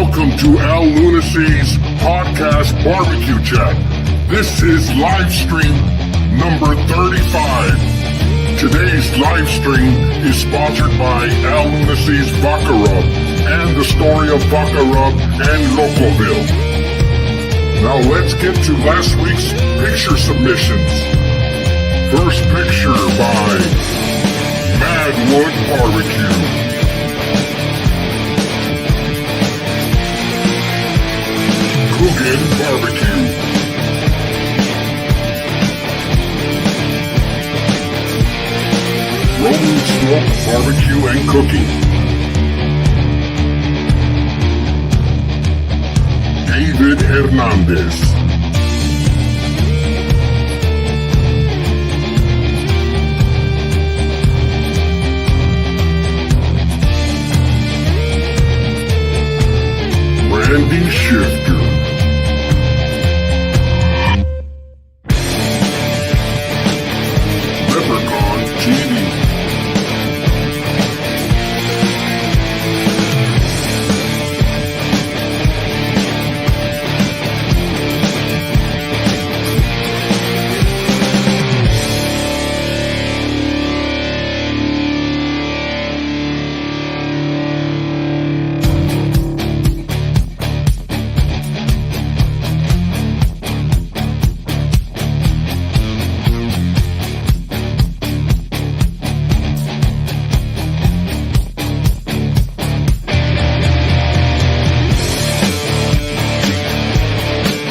Welcome to Lunacy's podcast barbecue chat. This is Livestream number 35. Today's livestream is sponsored by Lunacy's Vodka Rub and the story of Vodka Rub and Locoville. Now let's get to last week's picture submissions. First picture by Madwood Barbecue. Coogan Barbecue. Roman Smoke Barbecue and Cooking. David Hernandez. Randy Shifter. Leprechaun TV.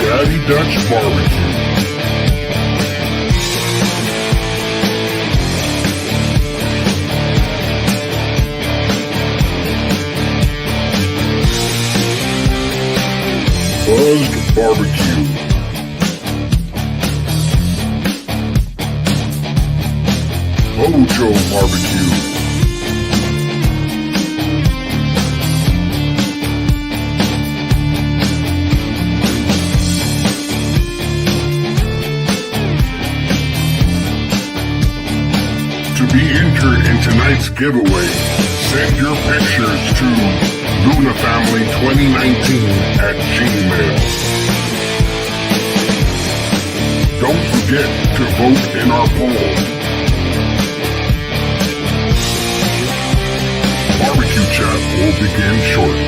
Daddy Dutch Barbecue. Buzzed Barbecue. Mojo Barbecue. To be entered in tonight's giveaway, send your pictures to LunaFamily2019@gmail. Don't forget to vote in our poll. Barbecue chat will begin shortly.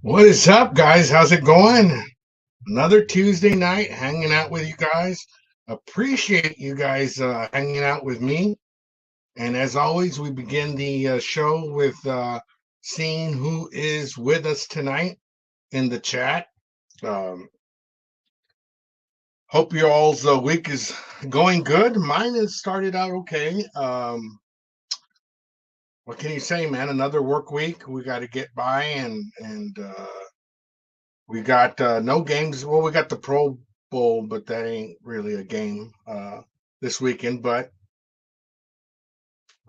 What is up, guys? How's it going? Another Tuesday night hanging out with you guys. Appreciate you guys hanging out with me. And as always, we begin the show with seeing who is with us tonight in the chat. Hope your all's week is going good. Mine has started out okay. What can you say, man? Another work week. We got to get by, and we got no games. Well, we got the Pro Bowl, but that ain't really a game this weekend. But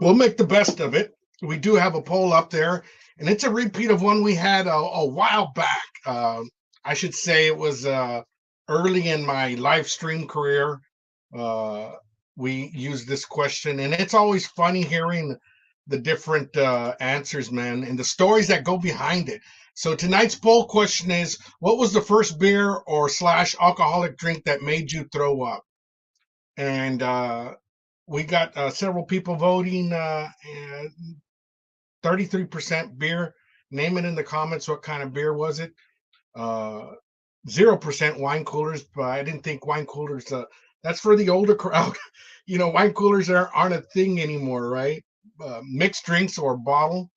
we'll make the best of it. We do have a poll up there, and it's a repeat of one we had a while back. I should say it was early in my live stream career. We used this question, and it's always funny hearing the different answers, man, and the stories that go behind it. So tonight's poll question is, what was the first beer or / alcoholic drink that made you throw up? And we got several people voting, 33% beer. Name it in the comments. What kind of beer was it? Uh, 0% wine coolers, but I didn't think wine coolers. That's for the older crowd. Wine coolers aren't a thing anymore, right? Mixed drinks or bottle,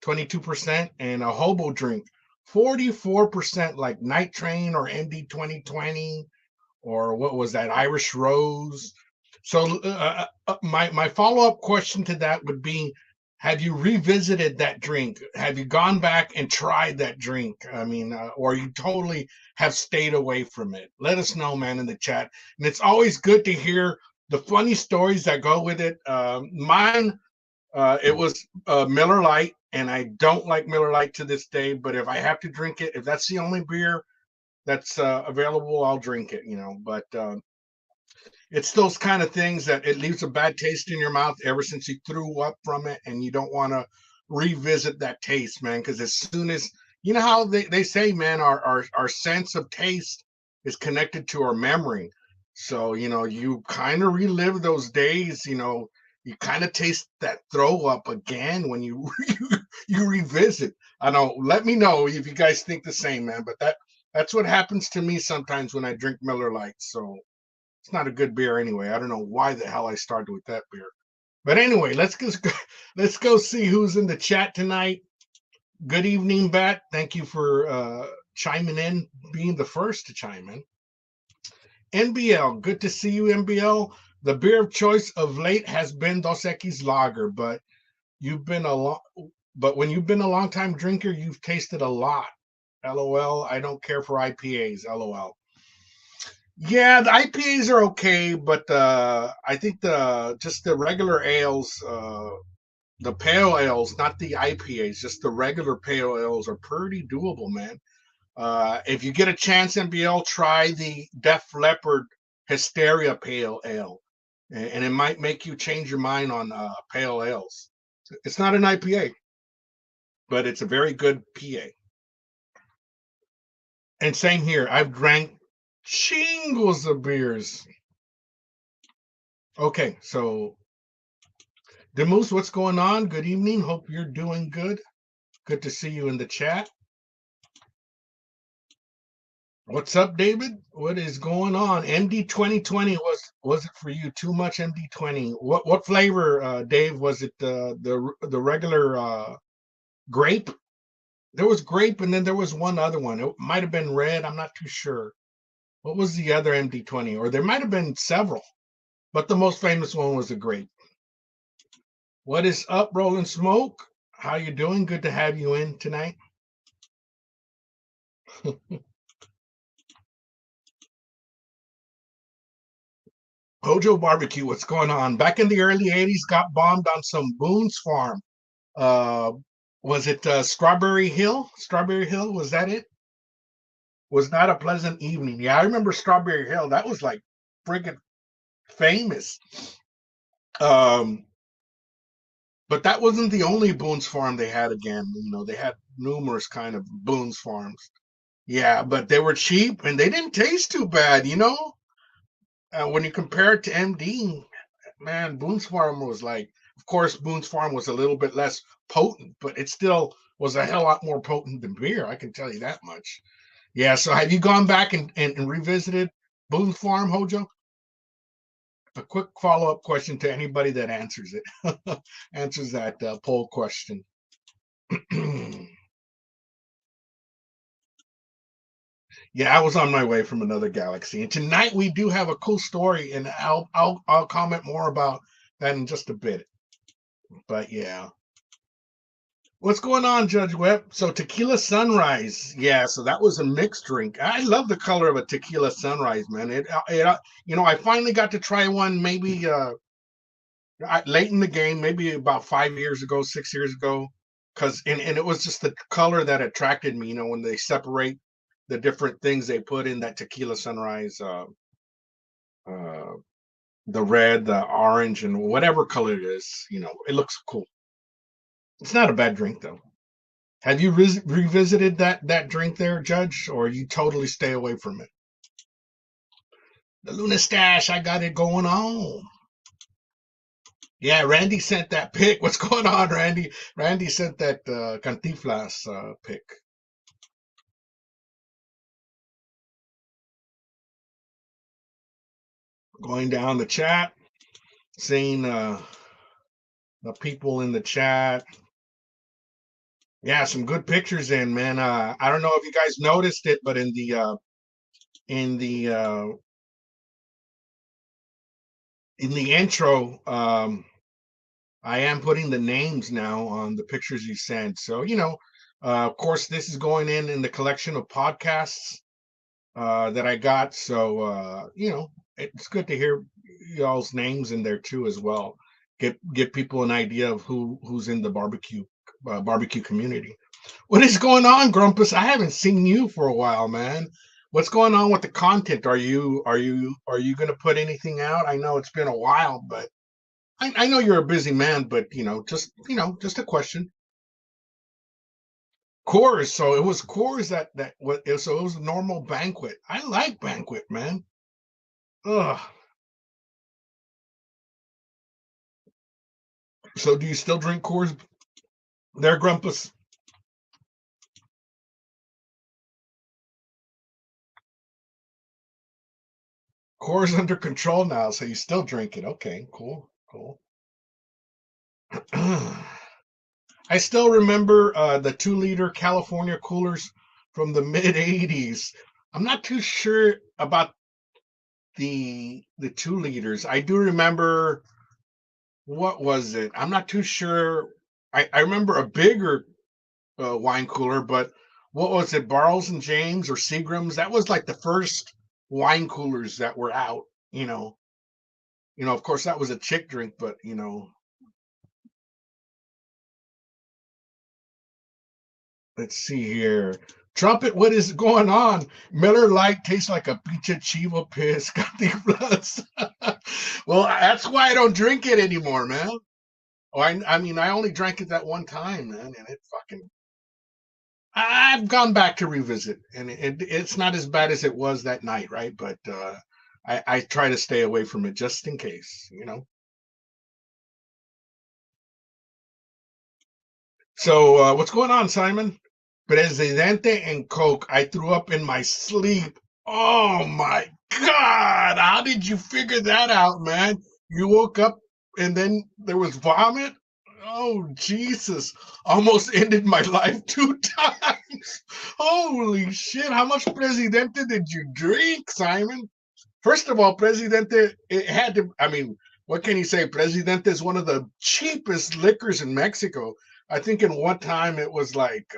22%, and a hobo drink, 44%, like Night Train or MD 2020, or what was that, Irish Rose. So my follow up question to that would be, have you revisited that drink? Have you gone back and tried that drink? I mean, or you totally have stayed away from it? Let us know, man, in the chat. And it's always good to hear the funny stories that go with it. Mine, it was Miller Lite, and I don't like Miller Lite to this day. But if I have to drink it, if that's the only beer that's available, I'll drink it. But it's those kind of things that it leaves a bad taste in your mouth ever since you threw up from it, and you don't want to revisit that taste, man. Because as soon as how they say, man, our sense of taste is connected to our memory. So you kind of relive those days. You kind of taste that throw up again when you you revisit. I know. Let me know if you guys think the same, man. But that's what happens to me sometimes when I drink Miller Lite. So it's not a good beer anyway. I don't know why the hell I started with that beer. But anyway, let's go see who's in the chat tonight. Good evening, Bat. Thank you for chiming in, being the first to chime in. NBL, good to see you, NBL. The beer of choice of late has been Dos Equis Lager, but when you've been a long time drinker, you've tasted a lot. LOL. I don't care for IPAs. LOL. Yeah, the IPAs are okay, but I think just the regular ales, the pale ales, not the IPAs, just the regular pale ales are pretty doable, man. If you get a chance, NBL, try the Def Leppard Hysteria Pale Ale, and it might make you change your mind on pale ales. It's not an IPA, but it's a very good PA. And same here, I've drank shingles of beers. Okay, so Demus, what's going on? Good evening. Hope you're doing good. Good to see you in the chat. What's up, David? What is going on? MD 2020 was it for you? Too much MD 20. What flavor, Dave? Was it the regular grape? There was grape, and then there was one other one. It might have been red. I'm not too sure. What was the other MD 20? Or there might have been several, but the most famous one was the grape. What is up, Rolling Smoke? How you doing? Good to have you in tonight. Hojo Barbecue, what's going on? Back in the early 80s, got bombed on some Boone's Farm. Uh, was it Strawberry Hill? Strawberry Hill, was that it? Was not a pleasant evening. Yeah, I remember Strawberry Hill. That was like friggin' famous. Um, but that wasn't the only Boone's Farm they had again. They had numerous kind of Boone's Farms. Yeah, but they were cheap and they didn't taste too bad. When you compare it to MD, man, Boone's Farm was like, of course, Boone's Farm was a little bit less potent, but it still was a hell lot more potent than beer. I can tell you that much. Yeah. So have you gone back and revisited Boone's Farm, Hojo? A quick follow up question to anybody that answers it, answers that poll question. Yeah, I was on my way from another galaxy, and tonight we do have a cool story, and I'll comment more about that in just a bit. But yeah. What's going on, Judge Webb? So tequila sunrise, yeah. So that was a mixed drink. I love the color of a tequila sunrise, man. I finally got to try one maybe late in the game, maybe about 5 years ago, 6 years ago, and it was just the color that attracted me. When they separate the different things they put in that tequila sunrise, uh, the red, the orange, and whatever color it is, it looks cool. It's not a bad drink though. Have you revisited that drink there, Judge, or you totally stay away from it? The Luna Stash, I got it going on. Yeah, Randy sent that pic. What's going on, Randy? Randy sent that Cantiflas pic. Going down the chat, seeing the people in the chat. Yeah, some good pictures in, man. I don't know if you guys noticed it, but in the uh in the intro, I am putting the names now on the pictures you sent. So, of course, this is going in the collection of podcasts that I got. So, it's good to hear y'all's names in there too as well. Get people an idea of who's in the barbecue community. What is going on, Grumpus? I haven't seen you for a while, man. What's going on with the content? Are you going to put anything out? I know it's been a while, but I know you're a busy man. But just a question. Coors. So it was Coors that what? So it was a normal banquet. I like banquet, man. Ugh. So do you still drink Coors? There, Grumpus. Coors under control now, so you still drink it. Okay, cool, cool. I still remember the 2 liter California coolers from the mid '80s. I'm not too sure about the 2 liters. I do remember what was it? I'm not too sure. I remember a bigger wine cooler, but what was it? Barrels and James or Seagram's? That was like the first wine coolers that were out. Of course, that was a chick drink, but let's see here. Trumpet, what is going on? Miller Lite tastes like a pinche chivo piss. Plus. Well, that's why I don't drink it anymore, man. Oh, I mean, I only drank it that one time, man, and it fucking. I've gone back to revisit, and it's not as bad as it was that night, right? But I try to stay away from it just in case. So what's going on, Simon? Presidente and Coke. I threw up in my sleep. Oh my God. How did you figure that out, man? You woke up and then there was vomit? Oh, Jesus. Almost ended my life 2 times. Holy shit. How much Presidente did you drink, Simon? First of all, Presidente, it had to, I mean, what can you say? Presidente is one of the cheapest liquors in Mexico. I think in one time it was like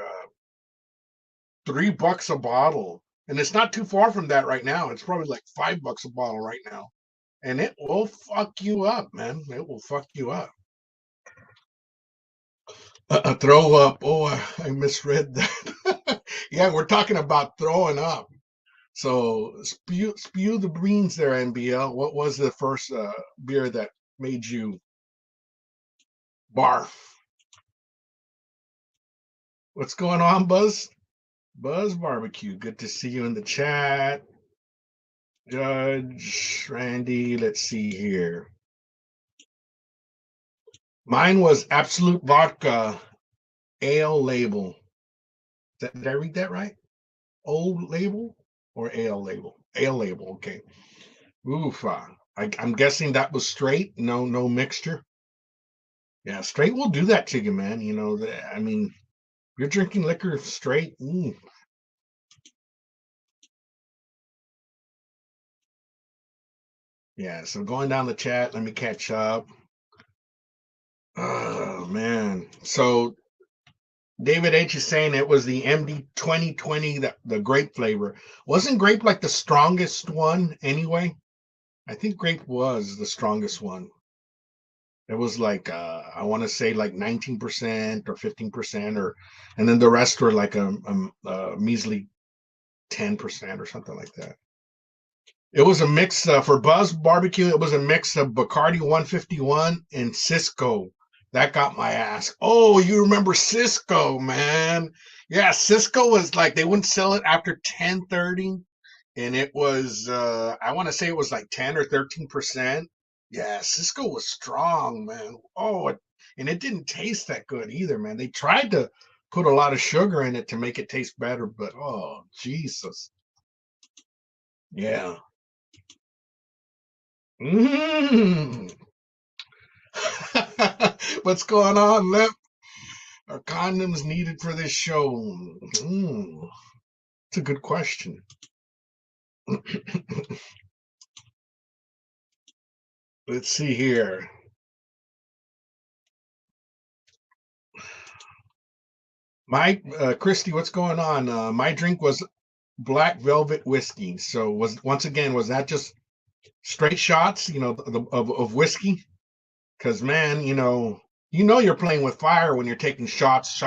$3 a bottle, and it's not too far from that right now. It's probably like $5 a bottle right now, and it will fuck you up, man. It will fuck you up. Throw up. Oh, I misread that. Yeah, we're talking about throwing up. So spew the beans there, NBL. What was the first beer that made you barf? What's going on, Buzz? Buzz Barbecue. Good to see you in the chat. Judge Randy. Let's see here. Mine was Absolute Vodka Ale Label. Did I read that right? Old Label or Ale Label? Ale Label. Okay. Oof. I'm guessing that was straight. No mixture. Yeah, straight will do that to you, man. I mean, you're drinking liquor straight. Yeah. So going down the chat, let me catch up. Oh man. So David H is saying it was the MD 2020, the grape flavor. Wasn't grape like the strongest one anyway? I think grape was the strongest one. It was like I want to say like 19% or 15%, and then the rest were like a measly 10% or something like that. It was a mix for Buzz Barbecue. It was a mix of Bacardi 151 and Cisco. That got my ass. Oh, you remember Cisco, man? Yeah, Cisco was like they wouldn't sell it after 10:30, and it was I want to say it was like 10 or 13%. Yeah, Cisco was strong, man. And it didn't taste that good either, man. They tried to put a lot of sugar in it to make it taste better, but oh Jesus. Yeah. Mm. What's going on, Lip? Are condoms needed for this show? Mm. It's a good question. Let's see here. My Christy, what's going on? My drink was black velvet whiskey. So was that just straight shots? Of whiskey? Because man, you're playing with fire when you're taking shots,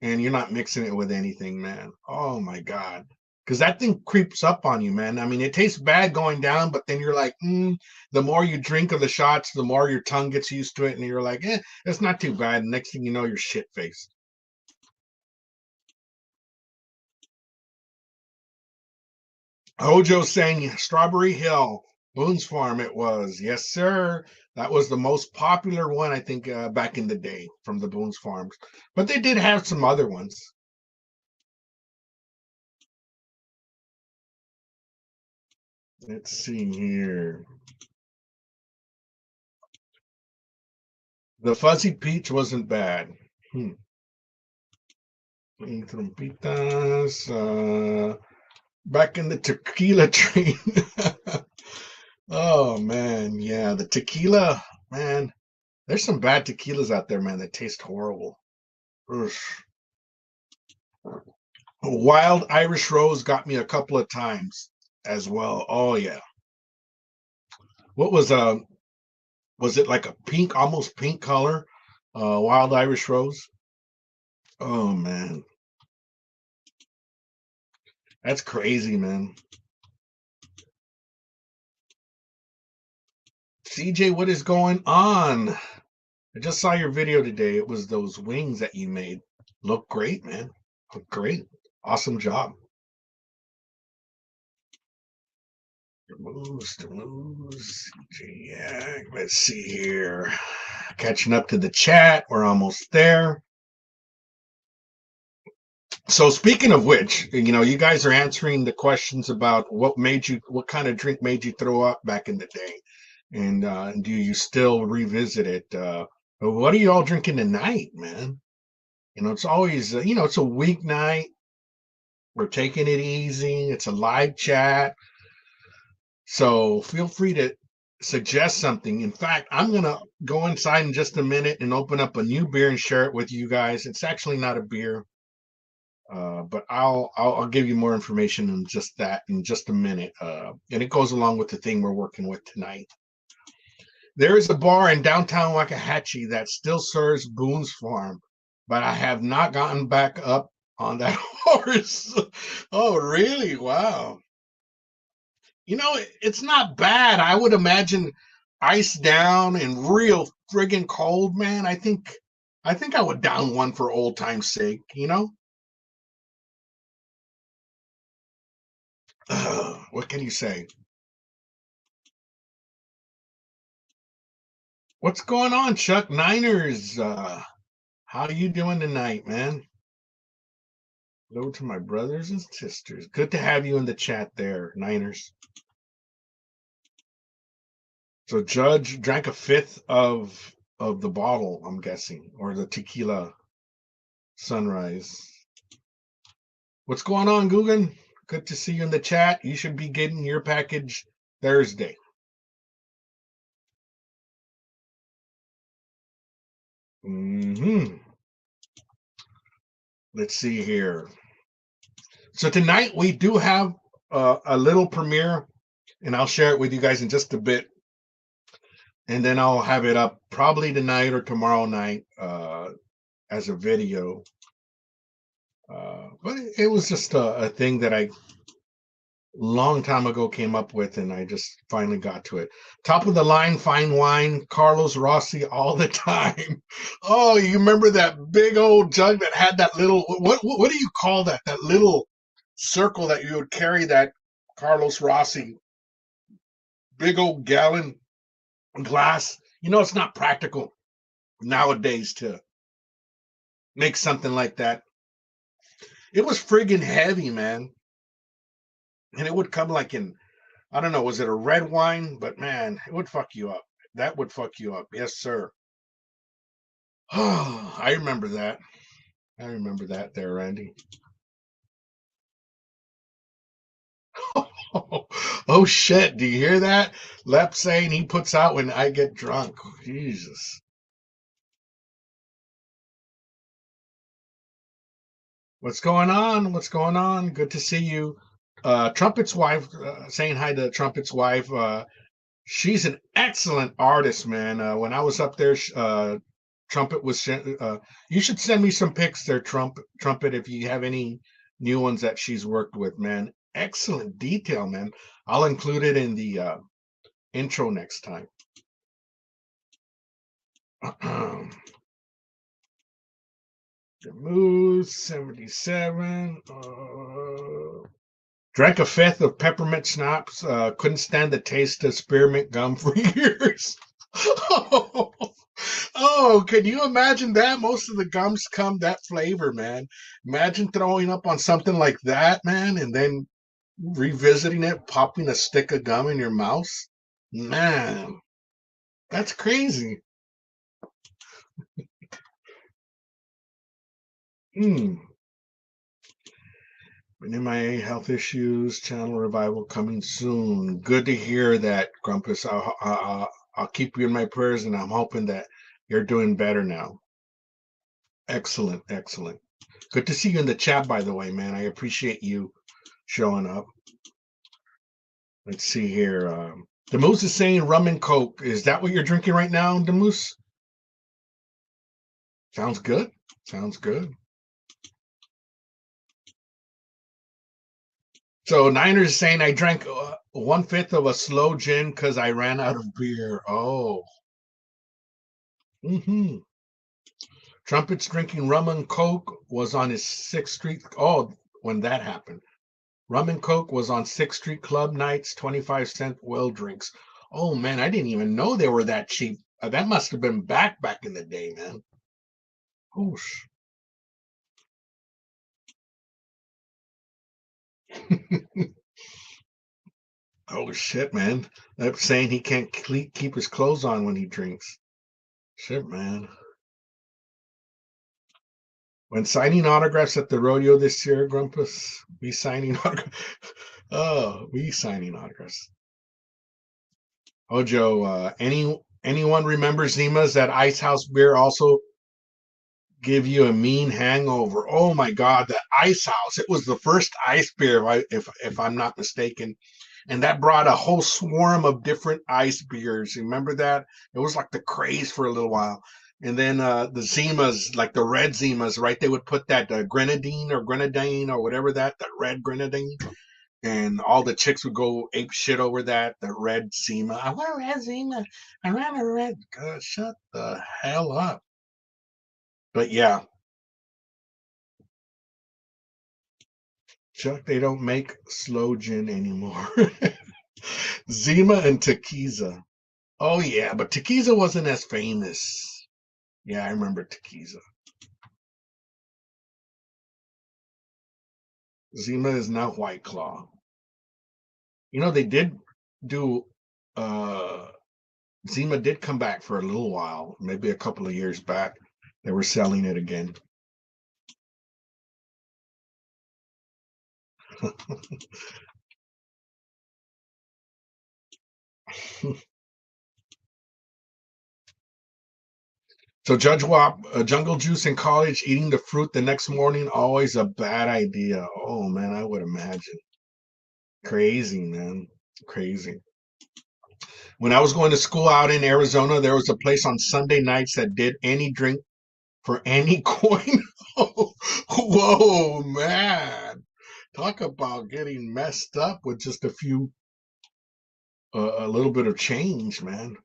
and you're not mixing it with anything, man. Oh my god. Because that thing creeps up on you, man. I mean, it tastes bad going down, but then you're like, the more you drink of the shots, the more your tongue gets used to it, and you're like, it's not too bad. Next thing you know, you're shit faced. Hojo saying Strawberry Hill, Boone's Farm it was. Yes, sir. That was the most popular one, I think, back in the day from the Boone's Farms. But they did have some other ones. Let's see here. The Fuzzy Peach wasn't bad. Hmm. Trompitas. Back in the tequila train. Oh, man. Yeah, the tequila, man. There's some bad tequilas out there, man, that taste horrible. Ugh. Wild Irish Rose got me a couple of times as well. Oh yeah. What was it like a pink, almost pink color? Wild Irish Rose. Oh man. That's crazy, man. CJ, what is going on? I just saw your video today. It was those wings that you made. Look great, man. Look great. Awesome job. Moves. Yeah, let's see here. Catching up to the chat. We're almost there. So speaking of which, you guys are answering the questions about what kind of drink made you throw up back in the day, and do you still revisit it? What are you all drinking tonight, man? It's always, it's a weeknight. We're taking it easy. It's a live chat. So feel free to suggest something. In fact, I'm going to go inside in just a minute and open up a new beer and share it with you guys. It's actually not a beer, but I'll give you more information on just that in just a minute. And it goes along with the thing we're working with tonight. There is a bar in downtown Waxahachie that still serves Boone's Farm, but I have not gotten back up on that horse. Oh, really? Wow. It's not bad. I would imagine ice down and real friggin' cold, man. I think I would down one for old time's sake. What can you say? What's going on, Chuck Niners? How you doing tonight, man? Hello to my brothers and sisters. Good to have you in the chat there, Niners. So Judge drank a fifth of the bottle, I'm guessing, or the tequila sunrise. What's going on, Guggen? Good to see you in the chat. You should be getting your package Thursday. Let's see here. So tonight we do have a little premiere, and I'll share it with you guys in just a bit. And then I'll have it up probably tonight or tomorrow night as a video. But it was just a thing that I long time ago came up with, and I just finally got to it. Top of the line, fine wine, Carlos Rossi all the time. Oh, you remember that big old jug that had that little, what do you call that? That little circle that you would carry that Carlos Rossi big old gallon glass. It's not practical nowadays to make something like that. It was friggin' heavy, man. And it would come like in I don't know, was it a red wine? But man, it would fuck you up. That would fuck you up. Yes, sir. Oh, I remember that. I remember that there, Randy. Oh shit! Do you hear that? Lep saying he puts out when I get drunk. Jesus, what's going on? What's going on? Good to see you. Trumpet's wife, saying hi to Trumpet's wife. She's an excellent artist, man. When I was up there, Trumpet was. You should send me some pics there, Trumpet, if you have any new ones that she's worked with, man. Excellent detail, man. I'll include it in the intro next time. The Moose 77. Drank a fifth of peppermint schnapps. Couldn't stand the taste of spearmint gum for years. Oh, can you imagine that? Most of the gums come that flavor, man. Imagine throwing up on something like that, man, and then revisiting it, popping a stick of gum in your mouth. Man, that's crazy. Mm. MIA health issues, channel revival coming soon. Good to hear that, Grumpus. I'll keep you in my prayers, and I'm hoping that you're doing better now. Excellent, excellent. Good to see you in the chat, by the way, man. I appreciate you showing up. Let's see here. The Moose is saying rum and coke. Is that what you're drinking right now, the Moose? Sounds good. Sounds good. So Niners is saying I drank 1/5 of a slow gin because I ran out of beer. Oh. Mm-hmm. Trumpet's drinking rum and coke was on his 6th Street. Oh, when that happened. Rum and coke was on 6th Street Club nights, 25-cent well drinks. Oh man, I didn't even know they were that cheap. That must have been back in the day, man. Whoosh. Oh shit, man. They're saying he can't keep his clothes on when he drinks. Shit, man. When signing autographs at the rodeo this year, Grumpus, we signing autographs. Oh, we signing autographs. Oh, Joe, anyone remember Zima's that Ice House beer also give you a mean hangover? Oh my God, that Ice House! It was the first ice beer, if I'm not mistaken, and that brought a whole swarm of different ice beers. Remember that? It was like the craze for a little while. And then the Zimas, like the red Zimas, right? They would put that grenadine or whatever that red grenadine, and all the chicks would go ape shit over that. The red Zima. I want a red Zima. I want a red. Shut the hell up. But yeah, Chuck, they don't make slow gin anymore. Zima and Tequiza. Oh yeah, but Tequiza wasn't as famous. Yeah, I remember Tequiza. Zima is now White Claw. You know, they did do Zima did come back for a little while, maybe a couple of years back. They were selling it again. So Judge Wap, jungle juice in college, eating the fruit the next morning, always a bad idea. Oh man, I would imagine. Crazy, man. Crazy. When I was going to school out in Arizona, there was a place on Sunday nights that did any drink for any coin. Whoa, man. Talk about getting messed up with just a little bit of change, man.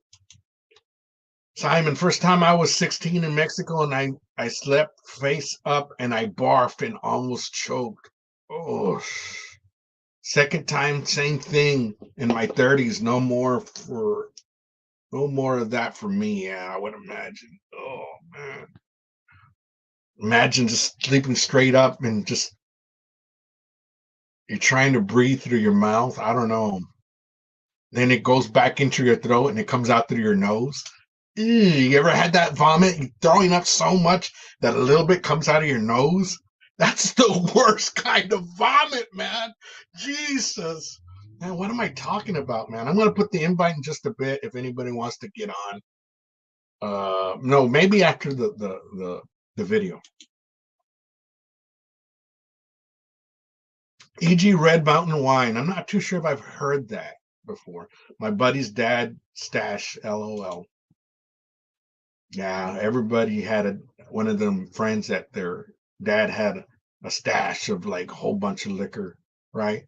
Simon, first time I was 16 in Mexico and I slept face up and I barfed and almost choked. Oh, second time, same thing in my 30s. No more of that for me. Yeah, I would imagine. Oh man, imagine just sleeping straight up and just you're trying to breathe through your mouth. I don't know. then it goes back into your throat and it comes out through your nose. Ew, you ever had that vomit? You throwing up so much that a little bit comes out of your nose? That's the worst kind of vomit, man. Jesus. Man, what am I talking about, man? I'm gonna put the invite in just a bit if anybody wants to get on. No, maybe after the video. E.g. Red Mountain Wine. I'm not too sure if I've heard that before. My buddy's dad stash, LOL. Yeah, everybody had one of them friends that their dad had a stash of like a whole bunch of liquor, right?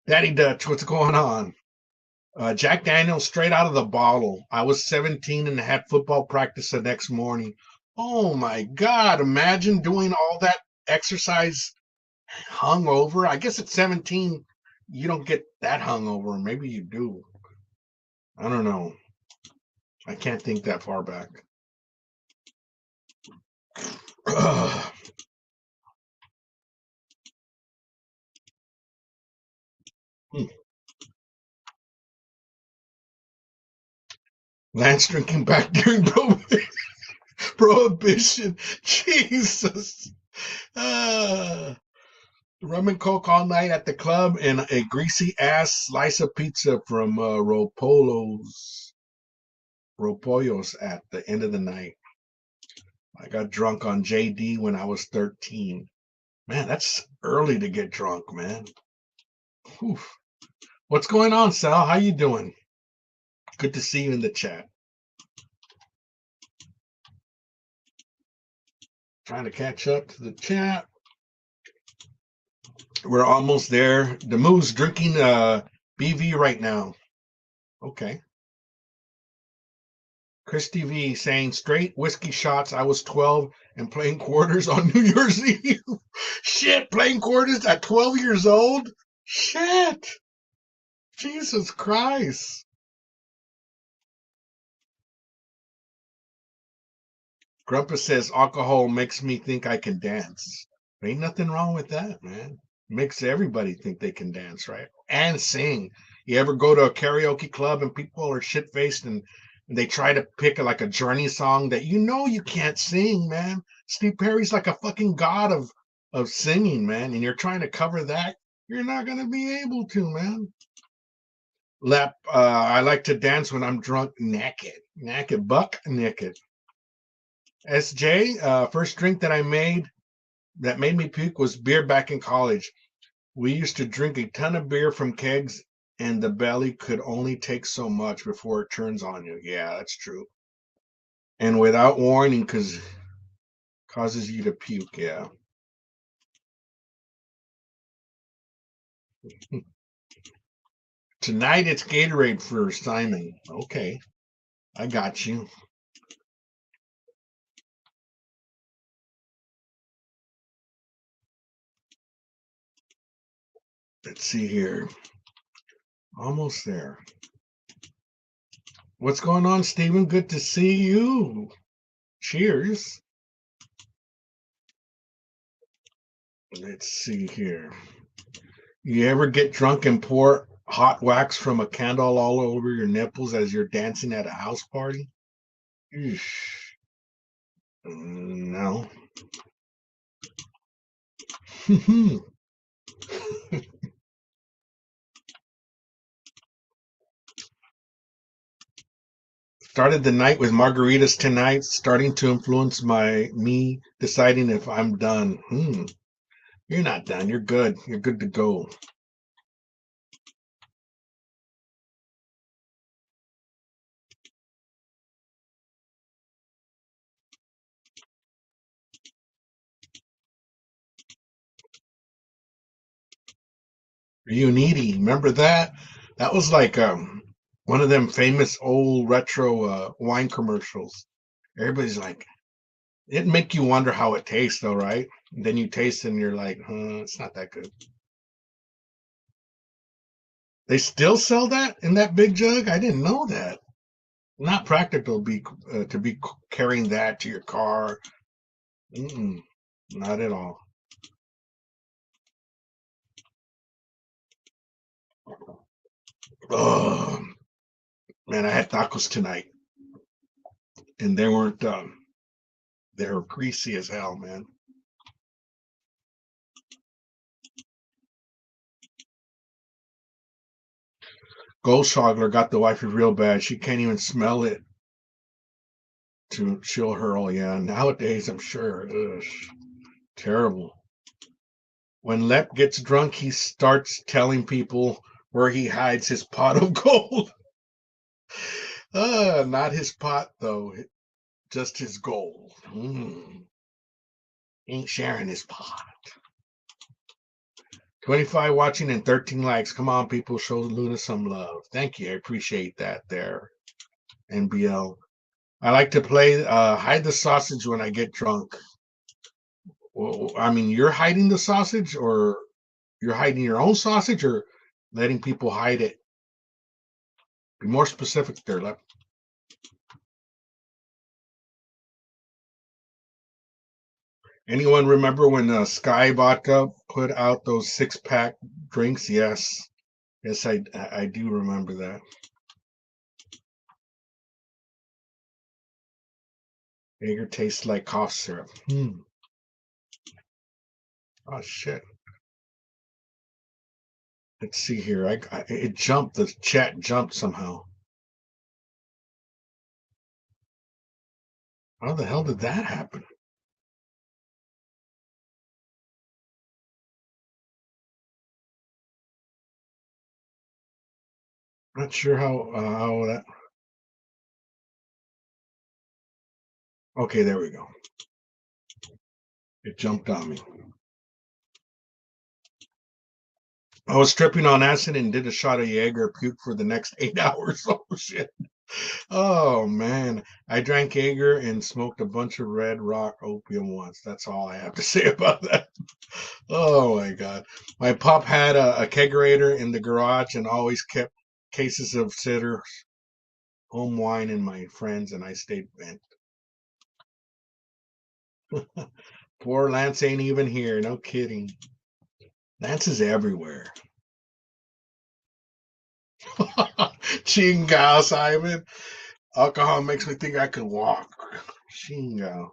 Daddy Dutch, what's going on? Jack Daniels straight out of the bottle. I was 17 and had football practice the next morning. Oh my God, imagine doing all that exercise hungover. I guess at 17, you don't get that hungover. Maybe you do. I don't know. I can't think that far back. Lance drinking back during prohibition. Jesus. Uh, rum and coke all night at the club and a greasy ass slice of pizza from Ropollos at the end of the night. I got drunk on JD when I was 13. Man, that's early to get drunk, man. Whew. What's going on, Sal? How you doing? Good to see you in the chat. Trying to catch up to the chat. We're almost there. The Moo's drinking BV right now. Okay. Chris TV saying straight whiskey shots. I was 12 and playing quarters on New Year's Eve. Shit, playing quarters at 12 years old? Shit. Jesus Christ. Grandpa says alcohol makes me think I can dance. Ain't nothing wrong with that, man. Makes everybody think they can dance, right? And sing. You ever go to a karaoke club and people are shit faced and they try to pick like a Journey song that you can't sing, man. Steve Perry's like a fucking god of singing, man, and you're trying to cover that. You're not gonna be able to, man. I like to dance when I'm drunk, naked, buck naked. SJ, first drink that I made that made me puke was beer back in college. We used to drink a ton of beer from kegs, and the belly could only take so much before it turns on you. Yeah, that's true. And without warning, because causes you to puke. Yeah. Tonight it's Gatorade for Simon. Okay, I got you. Let's see here. Almost there. What's going on, Stephen? Good to see you. Cheers. Let's see here. You ever get drunk and pour hot wax from a candle all over your nipples as you're dancing at a house party? Eesh. No. Started the night with margaritas tonight, starting to influence me deciding if I'm done. You're not done. You're good. You're good to go. You needy. Remember that? That was like one of them famous old retro wine commercials. Everybody's like, it make you wonder how it tastes, though, right? And then you taste it and you're like, it's not that good. They still sell that in that big jug? I didn't know that. Not practical to be carrying that to your car. Mm-mm, not at all. Oh man, I had tacos tonight, and they weren't. They were greasy as hell, man. Goldschogler got the wifey real bad. She can't even smell it. She'll hurl. Yeah, nowadays I'm sure. Ugh, terrible. When Lep gets drunk, he starts telling people where he hides his pot of gold. Not his pot though, just his gold. Ain't sharing his pot. 25 watching and 13 likes. Come on, people, show Luna some love. Thank you. I appreciate that there. NBL. I like to play hide the sausage when I get drunk. Well, I mean, you're hiding the sausage, or you're hiding your own sausage, or letting people hide it? Be more specific there, Lep. Anyone remember when Sky Vodka put out those 6-pack drinks? Yes. Yes, I do remember that. Jaeger tastes like cough syrup. Oh shit. Let's see here. It jumped. The chat jumped somehow. How the hell did that happen? Not sure how that. Okay, there we go. It jumped on me. I was tripping on acid and did a shot of Jaeger, puke for the next 8 hours. Oh shit. Oh man. I drank Jaeger and smoked a bunch of Red Rock opium once. That's all I have to say about that. Oh my god. My pop had a kegerator in the garage and always kept cases of cider, home wine, and my friends, and I stayed bent. Poor Lance ain't even here. No kidding. Lance is everywhere. Chingao, Simon. Alcohol makes me think I could walk. Chingao.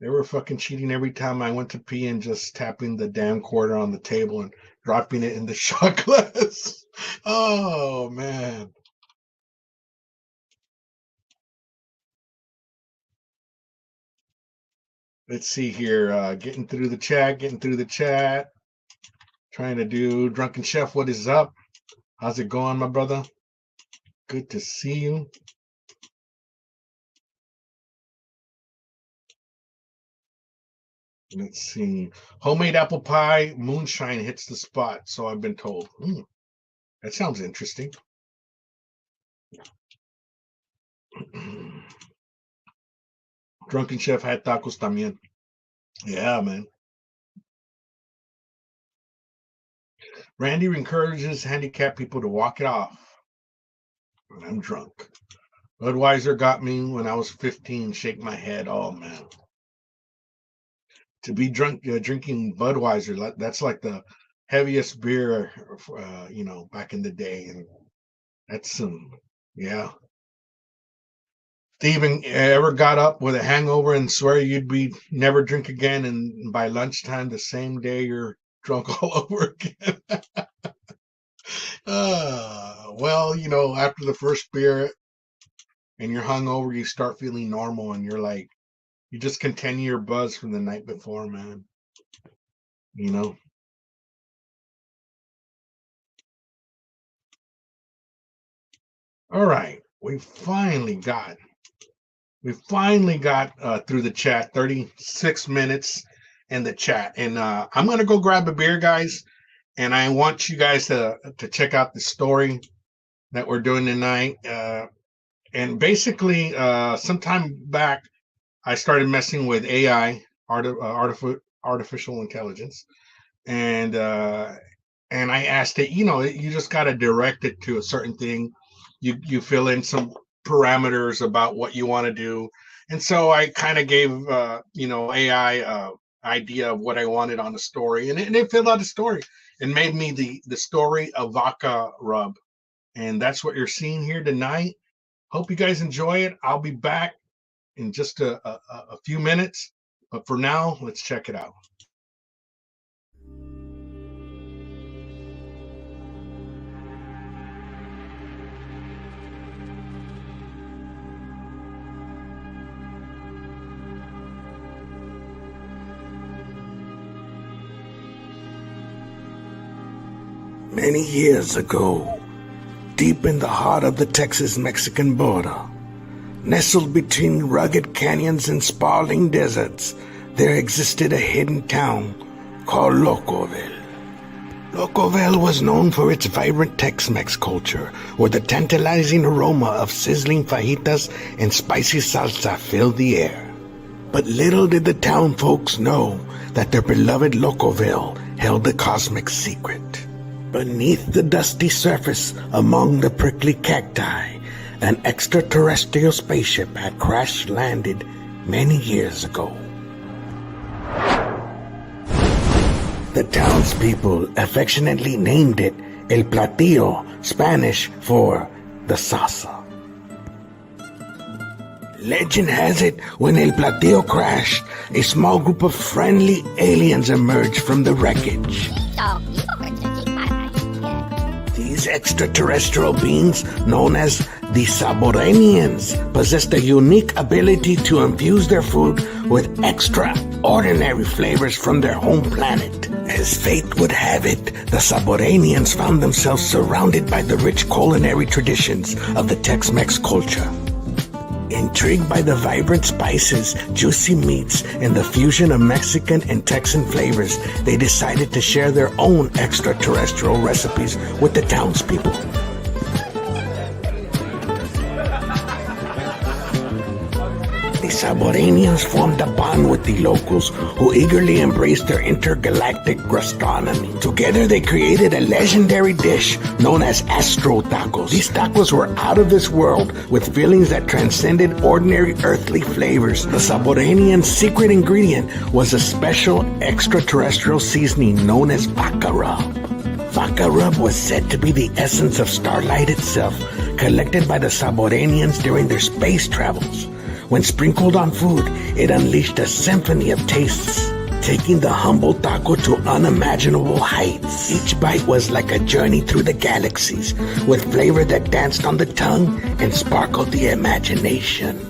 They were fucking cheating every time I went to pee and just tapping the damn quarter on the table and dropping it in the shot glass. Oh, man. Let's see here. Getting through the chat. Trying to do Drunken Chef. What is up? How's it going, my brother? Good to see you. Let's see. Homemade apple pie, moonshine hits the spot, so I've been told. That sounds interesting. Drunken Chef had tacos también. Yeah, man. Randy encourages handicapped people to walk it off when I'm drunk. Budweiser got me when I was 15. Shake my head. Oh, man. To be drunk, drinking Budweiser, that's like the heaviest beer, back in the day. And that's yeah. Steven, ever got up with a hangover and swear you'd be never drink again, and by lunchtime the same day you're drunk all over again? Well, after the first beer and you're hungover, you start feeling normal, and you're like, you just continue your buzz from the night before, man. You know. All right, we finally got through the chat. 36 minutes in the chat, and I'm gonna go grab a beer, guys. And I want you guys to check out the story that we're doing tonight. And basically, sometime back, I started messing with AI, artificial intelligence, and I asked it. You just got to direct it to a certain thing. You fill in some parameters about what you want to do, and so I kind of gave AI idea of what I wanted on the story, and it filled out the story and made me the story of Vaca Rub, and that's what you're seeing here tonight. Hope you guys enjoy it. I'll be back in just a few minutes, but for now, let's check it out. Many years ago, deep in the heart of the Texas-Mexican border, nestled between rugged canyons and sprawling deserts, there existed a hidden town called Locoville. Locoville was known for its vibrant Tex-Mex culture, where the tantalizing aroma of sizzling fajitas and spicy salsa filled the air. But little did the town folks know that their beloved Locoville held a cosmic secret. Beneath the dusty surface, among the prickly cacti, an extraterrestrial spaceship had crash-landed many years ago. The townspeople affectionately named it El Platillo, Spanish for the salsa. Legend has it, when El Platillo crashed, a small group of friendly aliens emerged from the wreckage. These extraterrestrial beings, known as the Saboranians, possessed a unique ability to infuse their food with extraordinary flavors from their home planet. As fate would have it, the Saboranians found themselves surrounded by the rich culinary traditions of the Tex-Mex culture. Intrigued by the vibrant spices, juicy meats, and the fusion of Mexican and Texan flavors, they decided to share their own extraterrestrial recipes with the townspeople. The Saboranians formed a bond with the locals, who eagerly embraced their intergalactic gastronomy. Together they created a legendary dish known as Astro Tacos. These tacos were out of this world, with fillings that transcended ordinary earthly flavors. The Saboranians' secret ingredient was a special extraterrestrial seasoning known as Vaca Rub. Vaca Rub was said to be the essence of starlight itself, collected by the Saboranians during their space travels. When sprinkled on food, it unleashed a symphony of tastes, taking the humble taco to unimaginable heights. Each bite was like a journey through the galaxies, with flavor that danced on the tongue and sparkled the imagination.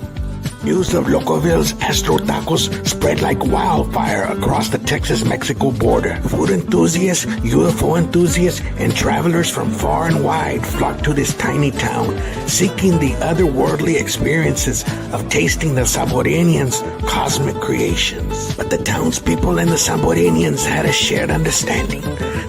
News of Locoville's Astro Tacos spread like wildfire across the Texas-Mexico border. Food enthusiasts, UFO enthusiasts, and travelers from far and wide flocked to this tiny town, seeking the otherworldly experiences of tasting the Saboranians' cosmic creations. But the townspeople and the Saboranians had a shared understanding.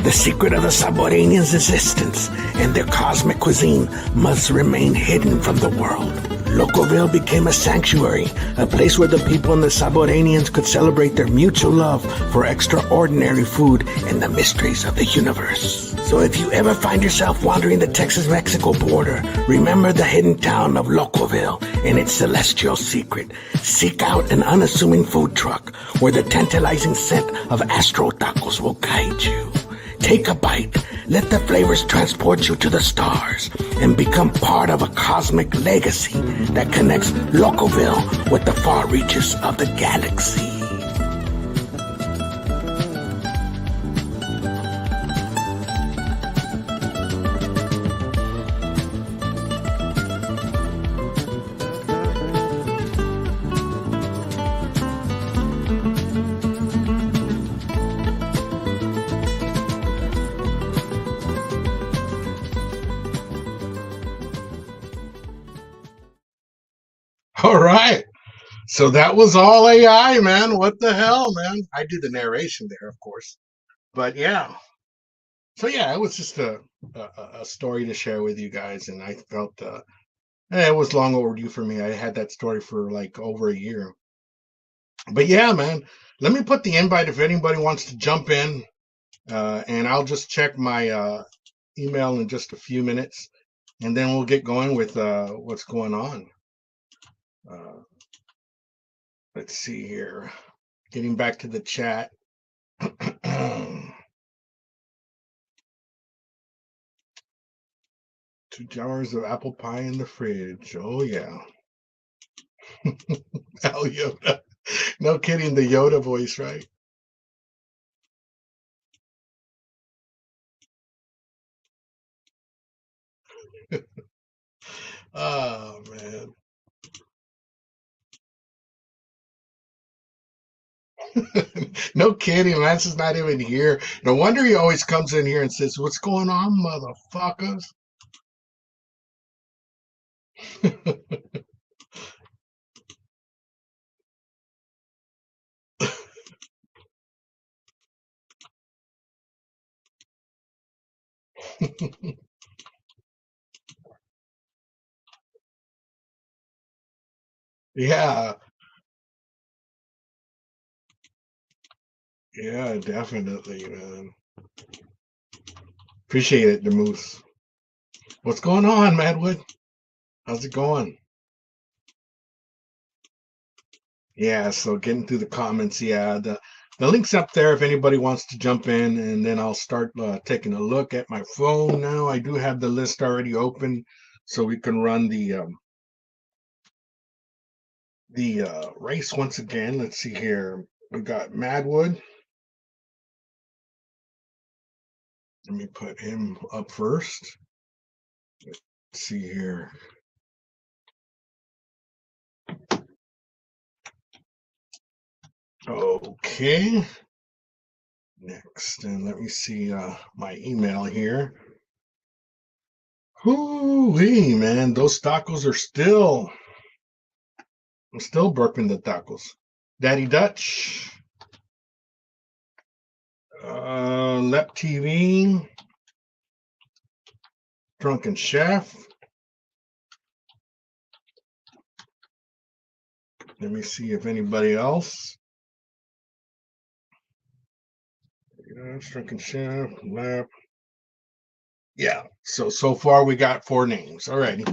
The secret of the Saboranians' existence and their cosmic cuisine must remain hidden from the world. Locoville became a sanctuary, a place where the people and the Saboranians could celebrate their mutual love for extraordinary food and the mysteries of the universe. So if you ever find yourself wandering the Texas-Mexico border, remember the hidden town of Locoville and its celestial secret. Seek out an unassuming food truck where the tantalizing scent of Astro Tacos will guide you. Take a bite, let the flavors transport you to the stars, and become part of a cosmic legacy that connects Locoville with the far reaches of the galaxy. All right. So that was all AI, man. What the hell, man? I do the narration there, of course. But yeah. So yeah, it was just a story to share with you guys, and I felt it was long overdue for me. I had that story for like over a year. But yeah, man. Let me put the invite if anybody wants to jump in, and I'll just check my email in just a few minutes, and then we'll get going with what's going on. Let's see here. Getting back to the chat. 2 jars of apple pie in the fridge. Oh yeah. Hell Yoda. No kidding, the Yoda voice, right? Oh man. No kidding, Lance is not even here. No wonder he always comes in here and says, "What's going on, motherfuckers?" Yeah, yeah, definitely, man. Appreciate it, the moose. What's going on, Madwood? How's it going? Yeah, so getting through the comments, yeah, the link's up there if anybody wants to jump in, and then I'll start taking a look at my phone now. I do have the list already open, so we can run the race once again. Let's see here. We got Madwood. Let me put him up first. Let's see here. Okay. Next, and let me see my email here. Whoo-wee, man, those tacos are still. I'm still burping the tacos. Daddy Dutch, Lep TV, Drunken Chef. Let me see if anybody else. Drunken Chef, Lep. Yeah, so far we got 4 names. Alrighty.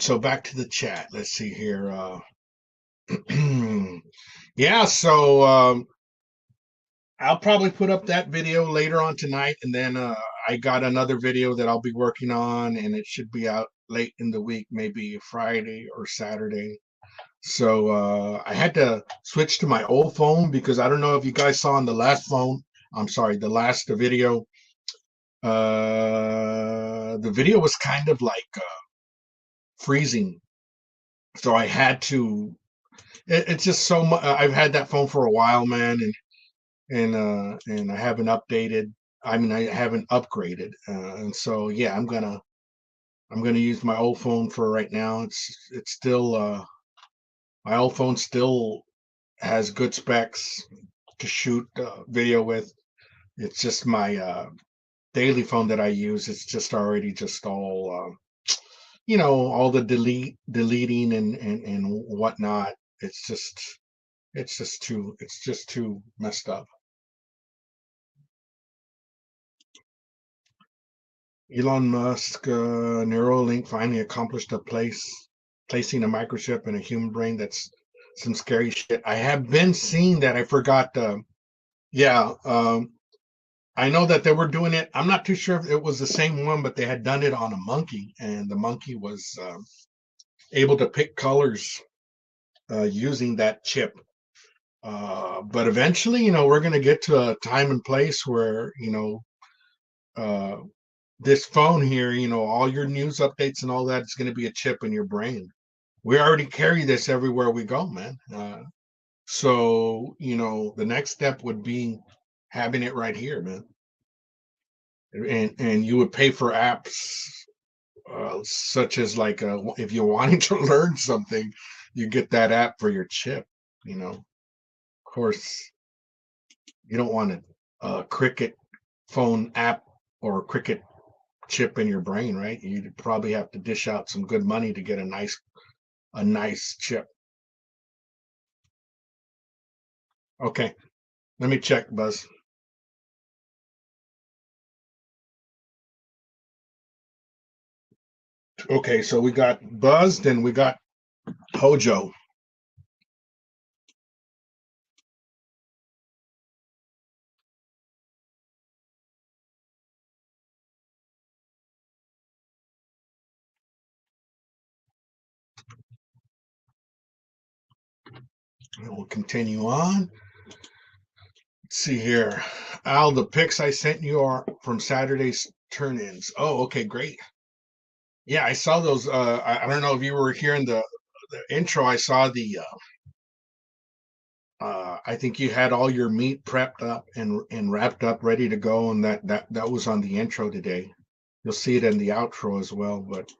So back to the chat. Let's see here. Yeah, so I'll probably put up that video later on tonight, and then I got another video that I'll be working on, and it should be out late in the week, maybe Friday or Saturday. So I had to switch to my old phone because I don't know if you guys saw on the last phone. I'm sorry, the last video. The video was kind of like freezing, so I had to. It's just so much. I've had that phone for a while, man, and I haven't updated. I mean, I haven't upgraded, and so yeah, I'm gonna use my old phone for right now. It's still my old phone still has good specs to shoot video with. It's just my daily phone that I use. It's just already just all all the deleting and whatnot. It's just too messed up. Elon Musk, Neuralink finally accomplished placing a microchip in a human brain. That's some scary shit. I have been seeing that. I forgot. Yeah, I know that they were doing it. I'm not too sure if it was the same one, but they had done it on a monkey, and the monkey was able to pick colors using that chip. But eventually, we're going to get to a time and place where, uh, this phone here, all your news updates and all that is going to be a chip in your brain. We already carry this everywhere we go, man. So, the next step would be having it right here, man. And you would pay for apps such as like if you're wanting to learn something, you get that app for your chip. Of course, you don't want a Cricket phone app or a Cricket chip in your brain, right? You'd probably have to dish out some good money to get a nice chip. Okay, let me check, Buzz. Okay, so we got Buzz, then we got Hojo. And we'll continue on. Let's see here. Al, the pics I sent you are from Saturday's turn-ins. Oh, okay, great. Yeah, I saw those. I don't know if you were here in the intro. I saw the. I think you had all your meat prepped up and wrapped up, ready to go, and that was on the intro today. You'll see it in the outro as well. But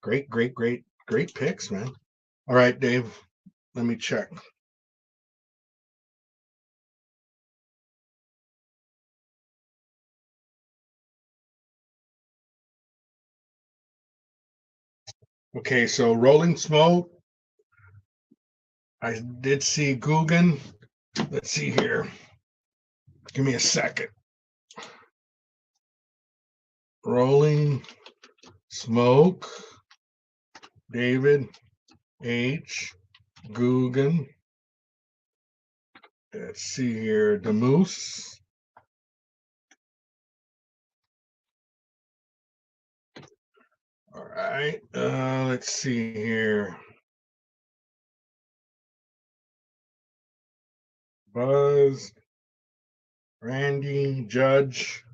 great, great, great, great pics, man. All right, Dave. Let me check. Okay, so Rolling Smoke. I did see Guggen. Let's see here. Give me a second. Rolling Smoke, David H. Guggen. Let's see here. The Moose. All right. Let's see here. Buzz, Randy, Judge.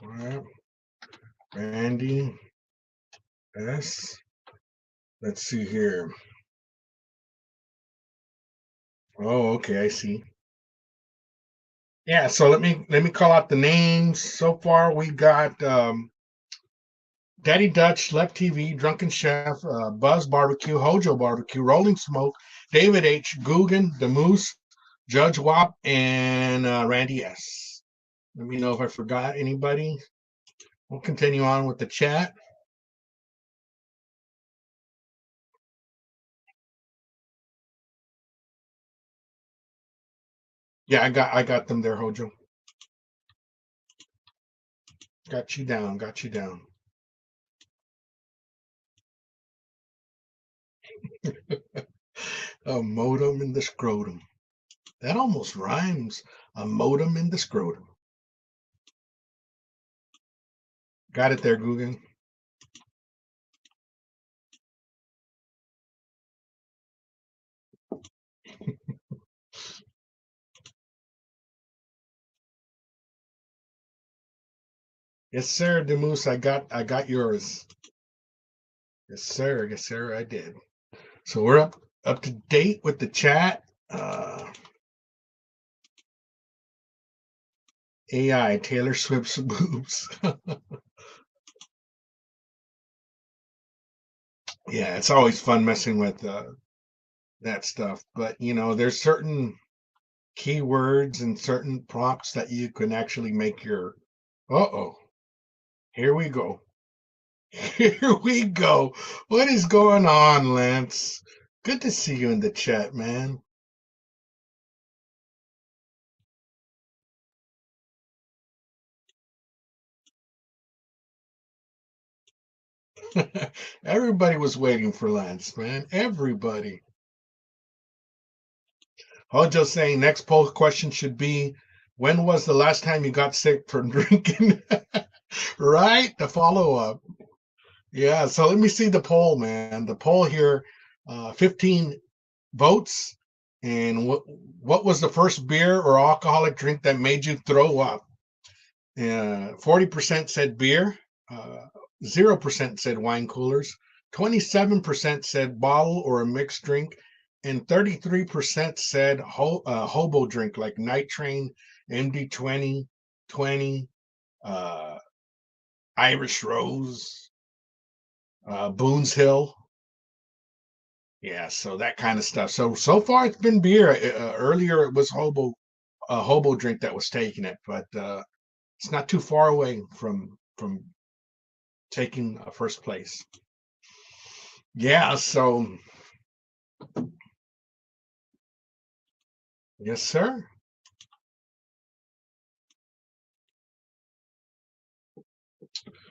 All right. Randy S. Let's see here. Oh, okay, I see. Yeah, so let me call out the names. So far, we got Daddy Dutch, Left TV, Drunken Chef, Buzz Barbecue, Hojo Barbecue, Rolling Smoke, David H, Guggen, The Moose, Judge Wop, and Randy S. Let me know if I forgot anybody. We'll continue on with the chat. Yeah, I got them there, Hojo. Got you down, got you down. A modem in the scrotum. That almost rhymes. A modem in the scrotum. Got it there, Guggen. Yes, sir, Demoose. I got yours. Yes, sir. Yes, sir, I did. So we're up to date with the chat. AI Taylor Swift's boobs. Yeah, it's always fun messing with that stuff. But there's certain keywords and certain prompts that you can actually make your. Uh-oh, here we go. Here we go. What is going on, Lance? Good to see you in the chat, man. Everybody was waiting for Lance, man. Everybody. Hojo saying next poll question should be, when was the last time you got sick from drinking? Right? The follow up. Yeah, so let me see the poll, man. The poll here, 15 votes. And what was the first beer or alcoholic drink that made you throw up? 40% said beer, 0% said wine coolers, 27% said bottle or a mixed drink, and 33% said hobo drink like Night Train, MD 20, Irish Rose, Boone's Hill. Yeah, so that kind of stuff. So far it's been beer. Earlier it was hobo drink that was taking it, but it's not too far away from taking first place. Yeah, so yes, sir.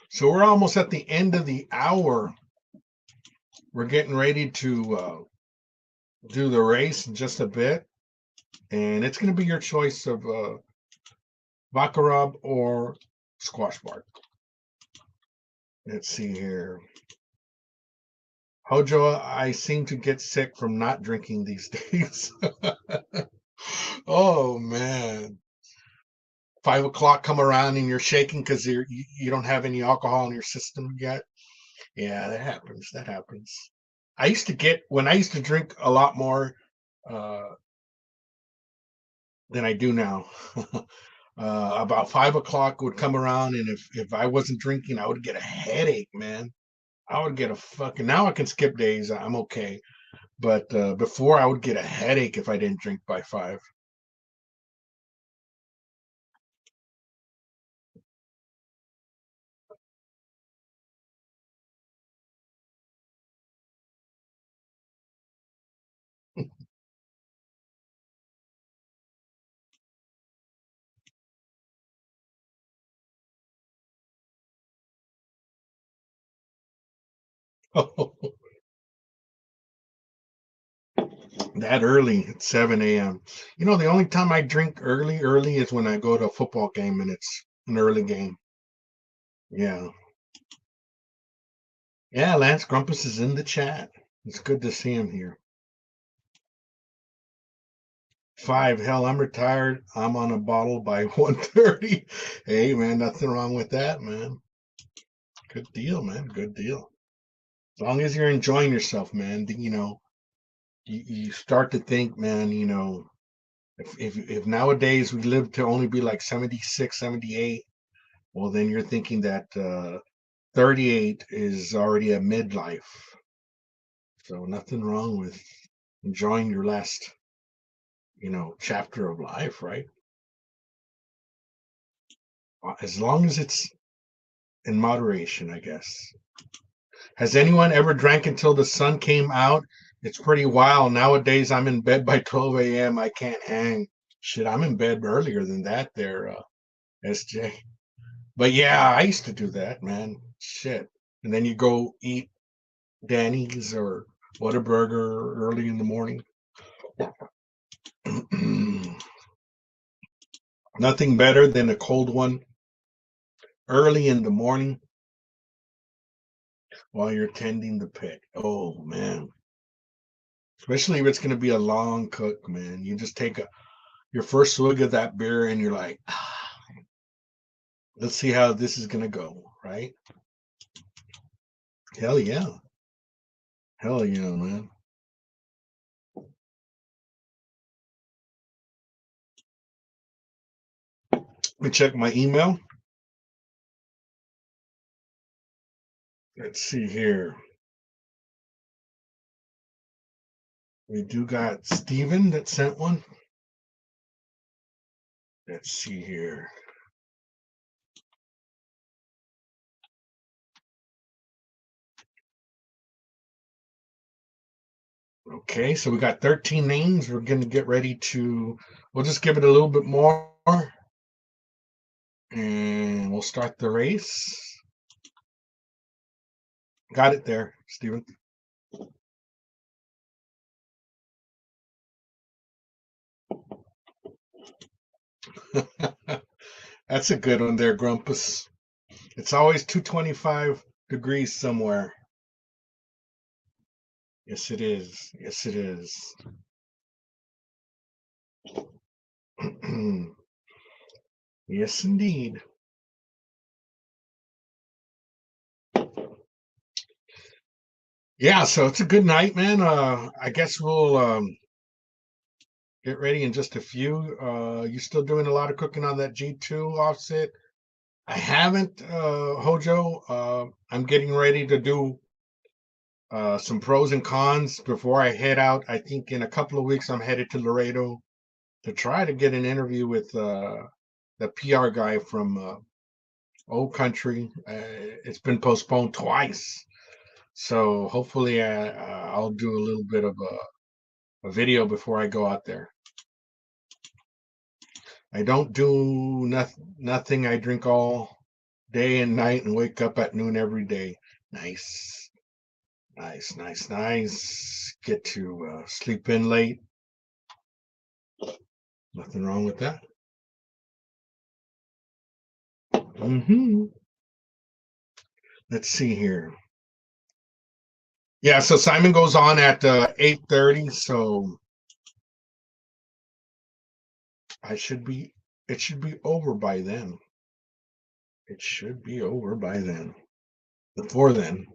So we're almost at the end of the hour. We're getting ready to do the race in just a bit, and it's going to be your choice of Baccarat or squash bark. Let's see here. Hojo, I seem to get sick from not drinking these days. Oh man. 5 o'clock come around and you're shaking because you don't have any alcohol in your system yet. Yeah, that happens. That happens. I used to get when I used to drink a lot more uh, than I do now. About 5 o'clock would come around, and if I wasn't drinking, I would get a headache, man. I would get a fucking. Now I can skip days. I'm okay, but before I would get a headache if I didn't drink by 5. That early at 7 a.m. You know, the only time I drink early is when I go to a football game and it's an early game. Yeah. Yeah, Lance Grumpus is in the chat. It's good to see him here. 5, hell, I'm retired. I'm on a bottle by 1:30. Hey, man, nothing wrong with that, man. Good deal, man. Good deal. As long as you're enjoying yourself, man, you start to think, man, if nowadays we live to only be like 76, 78, well, then you're thinking that 38 is already a midlife. So nothing wrong with enjoying your last, chapter of life, right? As long as it's in moderation, I guess. Has anyone ever drank until the sun came out? It's pretty wild. Nowadays, I'm in bed by 12 a.m. I can't hang. Shit, I'm in bed earlier than that there, SJ. But yeah, I used to do that, man. Shit. And then you go eat Danny's or Whataburger early in the morning. Nothing better than a cold one early in the morning while you're tending the pet. Oh, man. Especially if it's going to be a long cook, man. You just take your first swig of that beer and you're like, let's see how this is going to go, right? Hell yeah. Hell yeah, man. Let me check my email. Let's see here. We do got Steven that sent one. Let's see here. Okay, so we got 13 names. We're going to get ready we'll just give it a little bit more and we'll start the race. Got it there, Steven. That's a good one there, Grumpus. It's always 225 degrees somewhere. Yes, it is. Yes, it is. Yes, indeed. Yeah, so it's a good night, man. I guess we'll get ready in just a few. You still doing a lot of cooking on that G2 offset? I haven't, Hojo. I'm getting ready to do some pros and cons before I head out. I think in a couple of weeks I'm headed to Laredo to try to get an interview with the PR guy from Old Country. It's been postponed twice, so hopefully I'll do a little bit of a video before I go out there. I don't do nothing. I drink all day and night and wake up at noon every day. Nice, nice, nice, nice. Get to sleep in late. Nothing wrong with that. Mm-hmm. let's see here. Yeah, so Simon goes on at 8:30, so it should be over by then. It should be over by then. Before then.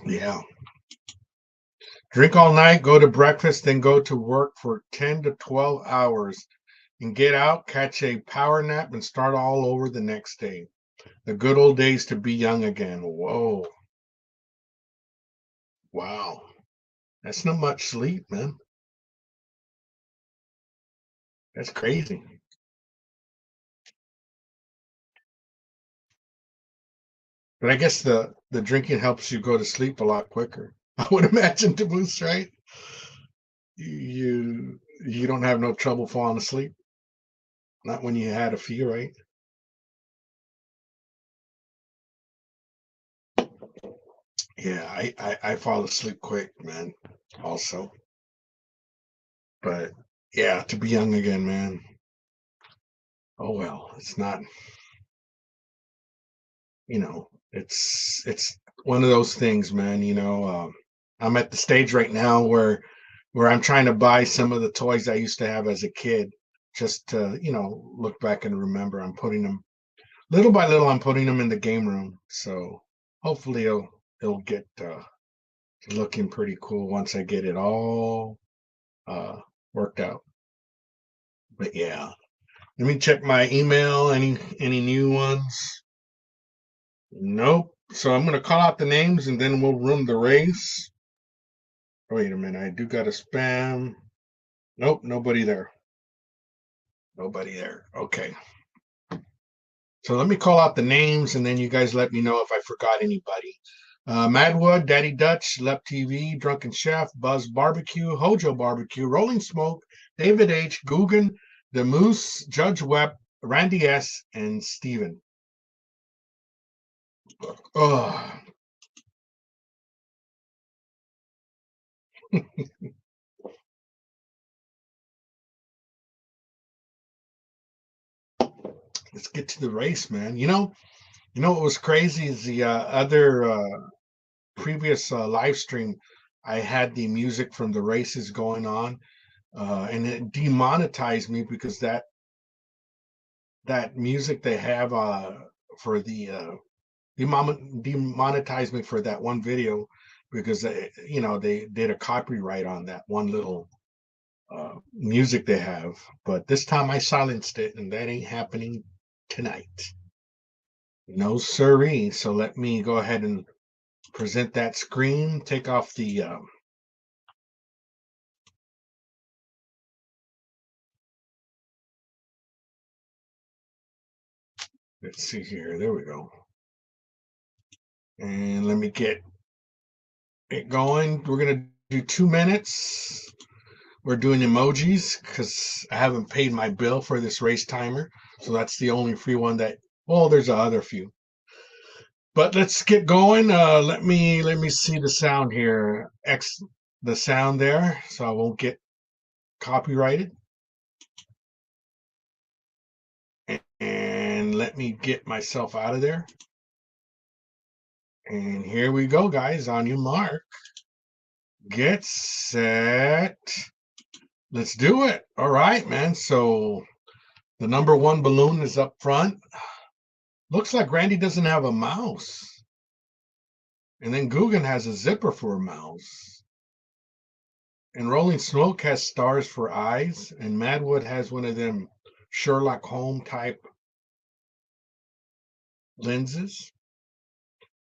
Yeah. Drink all night, go to breakfast, then go to work for 10 to 12 hours and get out, catch a power nap, and start all over the next day. The good old days to be young again. Whoa. Wow. That's not much sleep, man. That's crazy. But I guess the drinking helps you go to sleep a lot quicker. I would imagine, to boost, right? You don't have no trouble falling asleep. Not when you had a few, right? Yeah, I fall asleep quick, man. Also, but yeah, to be young again, man. Oh well, it's not. It's one of those things, man. I'm at the stage right now where I'm trying to buy some of the toys I used to have as a kid, just to look back and remember. I'm putting them little by little. I'm putting them in the game room, so hopefully it'll get looking pretty cool once I get it all uh, worked out. But yeah, let me check my email. Any new ones? Nope. So I'm gonna call out the names and then we'll run the race. Wait a minute, I do got a spam. Nope, nobody there. Nobody there. Okay. So let me call out the names and then you guys let me know if I forgot anybody. Madwood, Daddy Dutch, Lep TV, Drunken Chef, Buzz Barbecue, Hojo Barbecue, Rolling Smoke, David H, Guggen, The Moose, Judge Webb, Randy S, and Steven. Oh, let's get to the race, man. What was crazy is the other previous live stream, I had the music from the races going on, and it demonetized me because that music they have for the demonetized me for that one video because they did a copyright on that one little music they have. But this time I silenced it, and that ain't happening tonight. No siree. So let me go ahead and present that screen. Take off the let's see here. There we go. And let me get it going. We're gonna do 2 minutes. We're doing emojis because I haven't paid my bill for this race timer. So that's the only free one that, well, there's other few. But let's get going. Let me see the sound here. X the sound there so I won't get copyrighted. And let me get myself out of there. And here we go, guys. On your mark. Get set. Let's do it. All right, man. So the number one balloon is up front. Looks like Randy doesn't have a mouse. And then Guggen has a zipper for a mouse. And Rolling Smoke has stars for eyes. And Madwood has one of them Sherlock Holmes type lenses.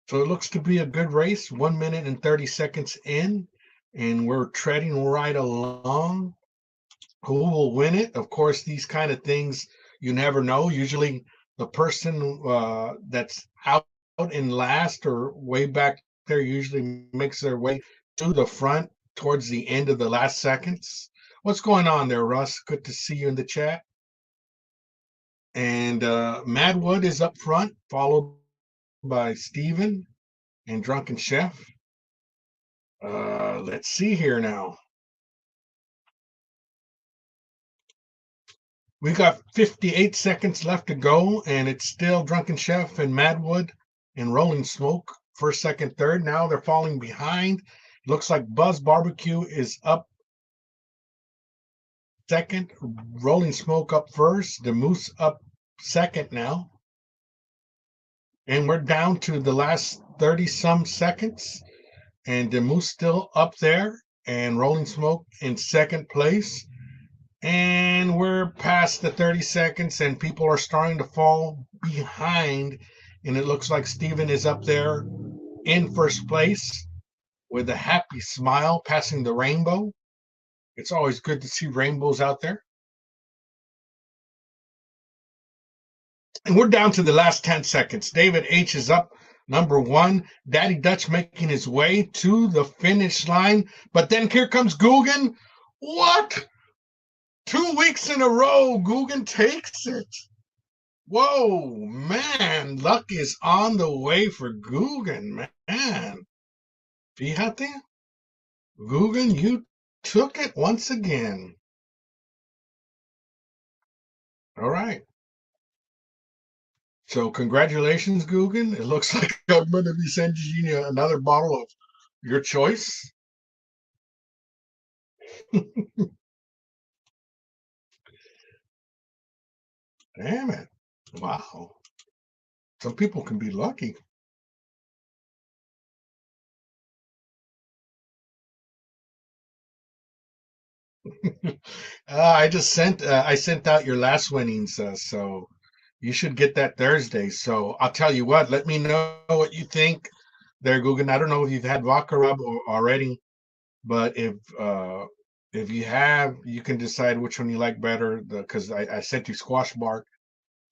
So it looks to be a good race. 1 minute and 30 seconds in. And we're treading right along. Who will win it? Of course, these kind of things you never know. Usually the person that's out in last or way back there usually makes their way to the front towards the end of the last seconds. What's going on there, Russ? Good to see you in the chat. And Madwood is up front, followed by Steven and Drunken Chef. Let's see here now. We got 58 seconds left to go, and it's still Drunken Chef and Madwood and Rolling Smoke. First, second, third. Now they're falling behind. Looks like Buzz Barbecue is up second. Rolling Smoke up first. The Moose up second now. And we're down to the last 30 some seconds. And the Moose still up there. And Rolling Smoke in second place. And we're past the 30 seconds, and people are starting to fall behind. And it looks like Steven is up there in first place with a happy smile, passing the rainbow. It's always good to see rainbows out there. And we're down to the last 10 seconds. David H is up number one. Daddy Dutch making his way to the finish line. But then here comes Guggen. What? 2 weeks in a row, Guggen takes it. Whoa, man. Luck is on the way for Guggen, man. Fíjate. Guggen, you took it once again. All right. So congratulations, Guggen. It looks like I'm going to be sending you another bottle of your choice. Damn it. Wow. Some people can be lucky. I sent out your last winnings, so you should get that Thursday. So I'll tell you what, let me know what you think there, Guggen. I don't know if you've had vodka rub already, but if you have, you can decide which one you like better, because I sent you squash bark.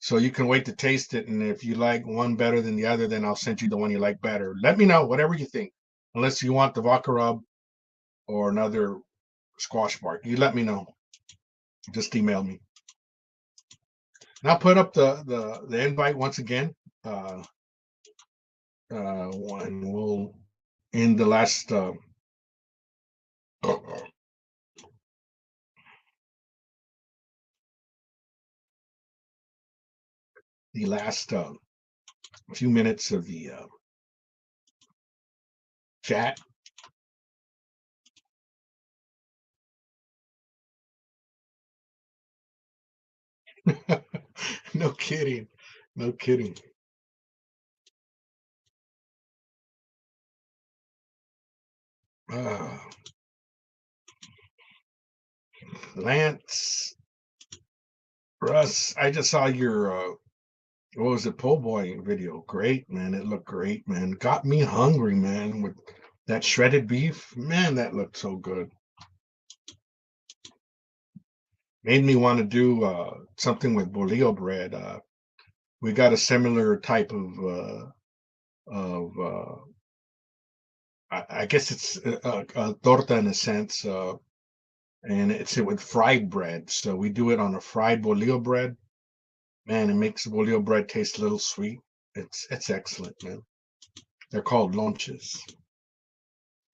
So you can wait to taste it, and if you like one better than the other, then I'll send you the one you like better. Let me know, whatever you think. Unless you want the vodka rub or another squash bark, you let me know. Just email me. And I'll put up the invite once again. And we'll end the last few minutes of the chat. No kidding. No kidding. Lance, Russ, I just saw your what was it, po' boy video. Great, man. It looked great, man. Got me hungry, man, with that shredded beef. Man, that looked so good. Made me want to do something with bolillo bread. We got a similar type of I guess it's a torta in a sense, and it's with fried bread. So we do it on a fried bolillo bread. Man, it makes the bolillo bread taste a little sweet. It's excellent, man. They're called lonches.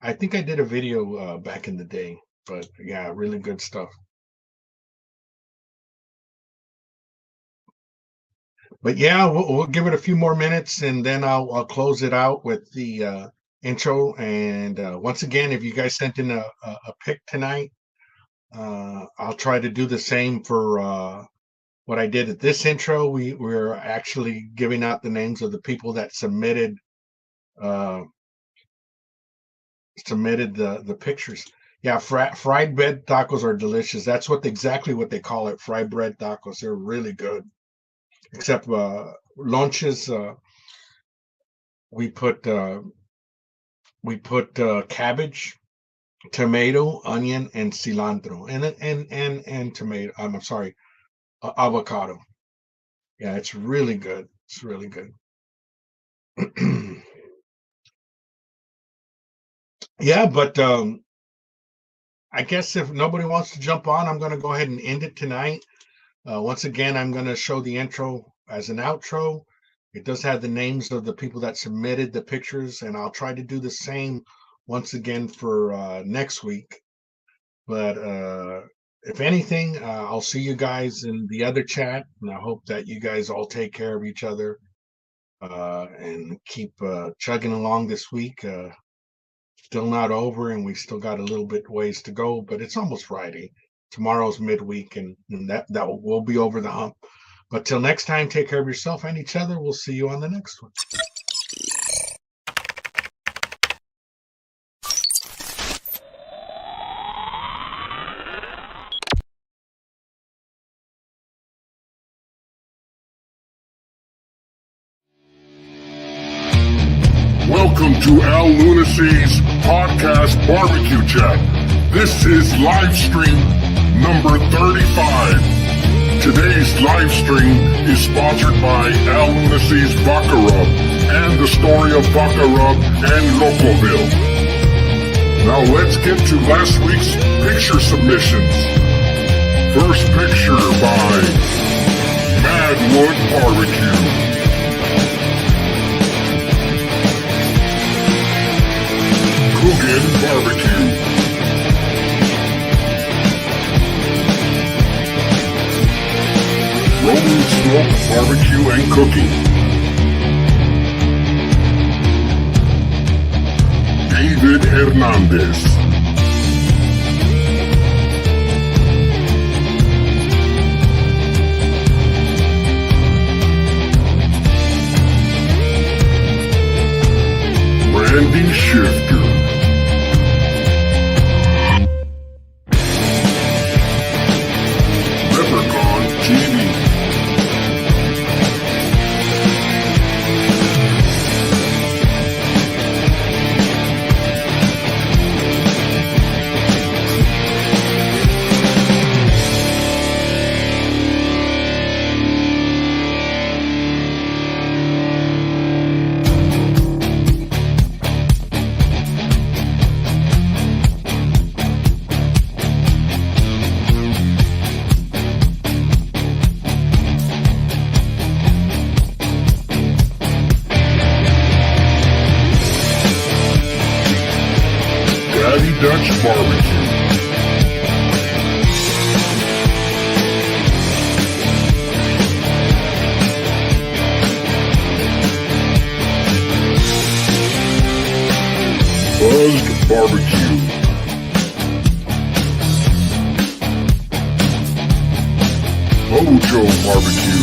I think I did a video back in the day, but yeah, really good stuff. But yeah, we'll give it a few more minutes, and then I'll close it out with the intro. And once again, if you guys sent in a pick tonight, I'll try to do the same for what I did at this intro. We're actually giving out the names of the people that submitted the pictures. Yeah, fried bread tacos are delicious. That's exactly what they call it, fried bread tacos. They're really good. Except lunches, we put cabbage, tomato, onion, and cilantro, and tomato. I'm sorry, avocado. Yeah, it's really good. It's really good. Yeah, but I guess if nobody wants to jump on, I'm going to go ahead and end it tonight. Once again, I'm going to show the intro as an outro. It does have the names of the people that submitted the pictures, and I'll try to do the same once again for next week. But if anything, I'll see you guys in the other chat, and I hope that you guys all take care of each other and keep chugging along this week. Still not over, and we still got a little bit ways to go, but it's almost Friday. Tomorrow's midweek, and that will be over the hump. But till next time, take care of yourself and each other. We'll see you on the next one. Welcome to Al Lunacy's podcast barbecue chat. This is Livestream number 35. Today's Livestream is sponsored by Al Lunacy's Vodka Rub and the story of Vodka Rub and Locoville. Now let's get to last week's picture submissions. First picture by Madwood Barbecue. Coogan Barbecue. Rolling Smoke Barbecue and Cooking. David Hernandez. Randy Shifter. Leprechaun TV. Daddy Dutch Barbecue. Buzzed Barbecue. Mojo Barbecue.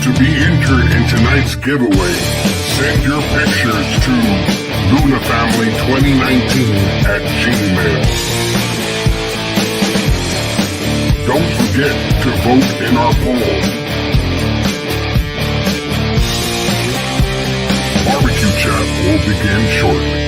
To be entered in tonight's giveaway, send your pictures to LunaFamily2019@gmail. Don't forget to vote in our poll. Barbecue chat will begin shortly.